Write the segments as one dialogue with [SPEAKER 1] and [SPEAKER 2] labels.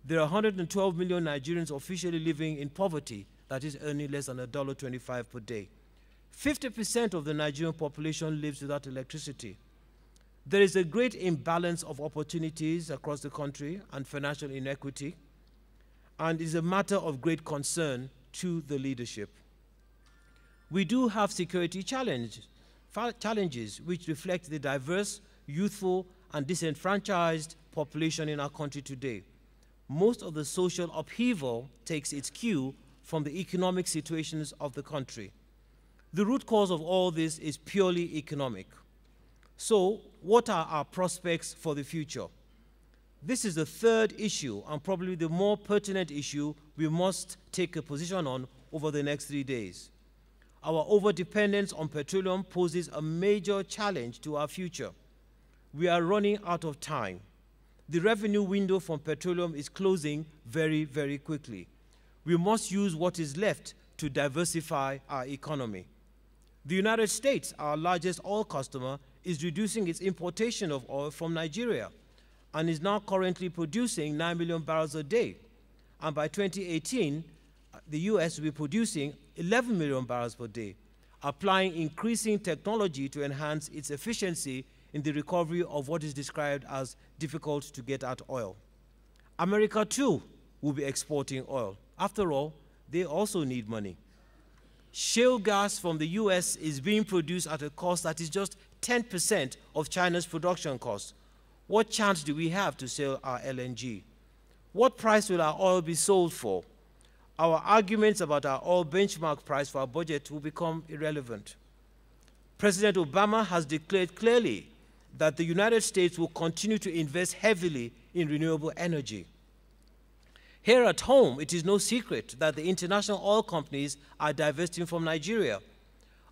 [SPEAKER 1] There are 112 million Nigerians officially living in poverty, that is earning less than $1.25 per day. 50% of the Nigerian population lives without electricity. There is a great imbalance of opportunities across the country and financial inequity, and is a matter of great concern to the leadership. We do have security challenges which reflect the diverse, youthful, and disenfranchised population in our country today. Most of the social upheaval takes its cue from the economic situations of the country. The root cause of all this is purely economic. So, what are our prospects for the future? This is the third issue, and probably the more pertinent issue we must take a position on over the next 3 days. Our overdependence on petroleum poses a major challenge to our future. We are running out of time. The revenue window from petroleum is closing very, very quickly. We must use what is left to diversify our economy. The United States, our largest oil customer, is reducing its importation of oil from Nigeria and is now currently producing 9 million barrels a day. And by 2018, the US will be producing 11 million barrels per day, applying increasing technology to enhance its efficiency in the recovery of what is described as difficult to get at oil. America too will be exporting oil. After all, they also need money. Shale gas from the US is being produced at a cost that is just 10% of China's production cost. What chance do we have to sell our LNG? What price will our oil be sold for? Our arguments about our oil benchmark price for our budget will become irrelevant. President Obama has declared clearly that the United States will continue to invest heavily in renewable energy. Here at home, it is no secret that the international oil companies are divesting from Nigeria.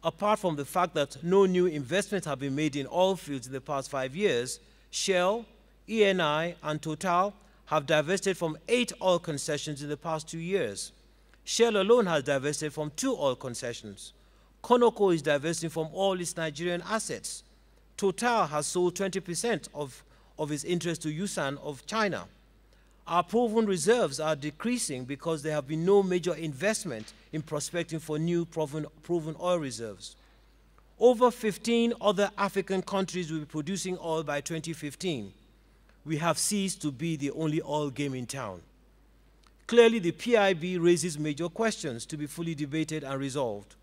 [SPEAKER 1] Apart from the fact that no new investments have been made in oil fields in the past 5 years, Shell, ENI, and Total have divested from 8 oil concessions in the past 2 years. Shell alone has divested from 2 oil concessions. Conoco is divesting from all its Nigerian assets. Total has sold 20% of its interest to Yusan of China. Our proven reserves are decreasing because there have been no major investment in prospecting for new proven oil reserves. Over 15 other African countries will be producing oil by 2015. We have ceased to be the only oil game in town. Clearly, the PIB raises major questions to be fully debated and resolved.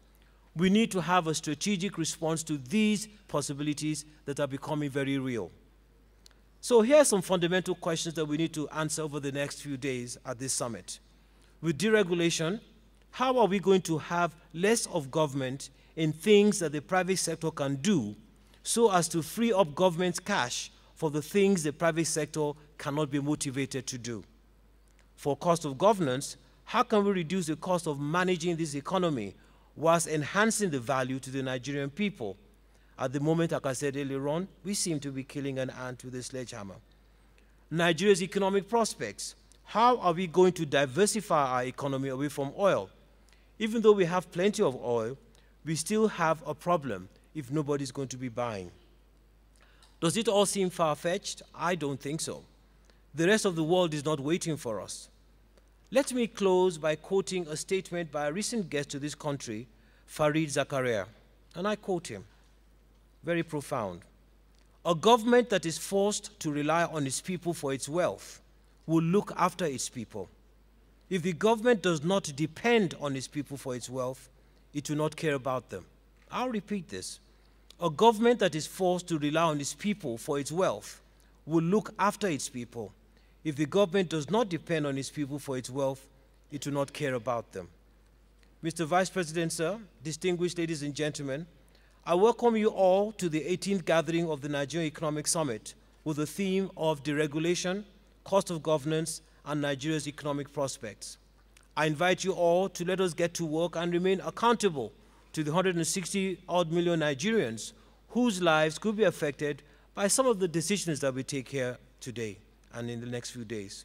[SPEAKER 1] We need to have a strategic response to these possibilities that are becoming very real. So here are some fundamental questions that we need to answer over the next few days at this summit. With deregulation, how are we going to have less of government in things that the private sector can do so as to free up government's cash for the things the private sector cannot be motivated to do? For cost of governance, how can we reduce the cost of managing this economy whilst enhancing the value to the Nigerian people? At the moment, like I said earlier on, we seem to be killing an ant with a sledgehammer. Nigeria's economic prospects. How are we going to diversify our economy away from oil? Even though we have plenty of oil, we still have a problem if nobody's going to be buying. Does it all seem far-fetched? I don't think so. The rest of the world is not waiting for us. Let me close by quoting a statement by a recent guest to this country, Fareed Zakaria, and I quote him. Very profound. A government that is forced to rely on its people for its wealth will look after its people. If the government does not depend on its people for its wealth, it will not care about them. I'll repeat this. A government that is forced to rely on its people for its wealth will look after its people. If the government does not depend on its people for its wealth, it will not care about them. Mr. Vice President, sir, distinguished ladies and gentlemen, I welcome you all to the 18th gathering of the Nigerian Economic Summit with the theme of deregulation, cost of governance, and Nigeria's economic prospects. I invite you all to let us get to work and remain accountable to the 160-odd million Nigerians whose lives could be affected by some of the decisions that we take here today and in the next few days.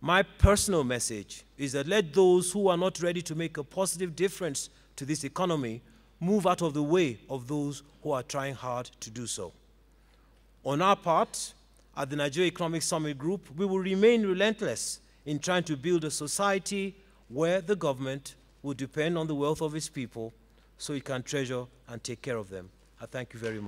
[SPEAKER 1] My personal message is that let those who are not ready to make a positive difference to this economy move out of the way of those who are trying hard to do so. On our part, at the Nigerian Economic Summit Group, we will remain relentless in trying to build a society where the government will depend on the wealth of its people so it can treasure and take care of them. I thank you very much.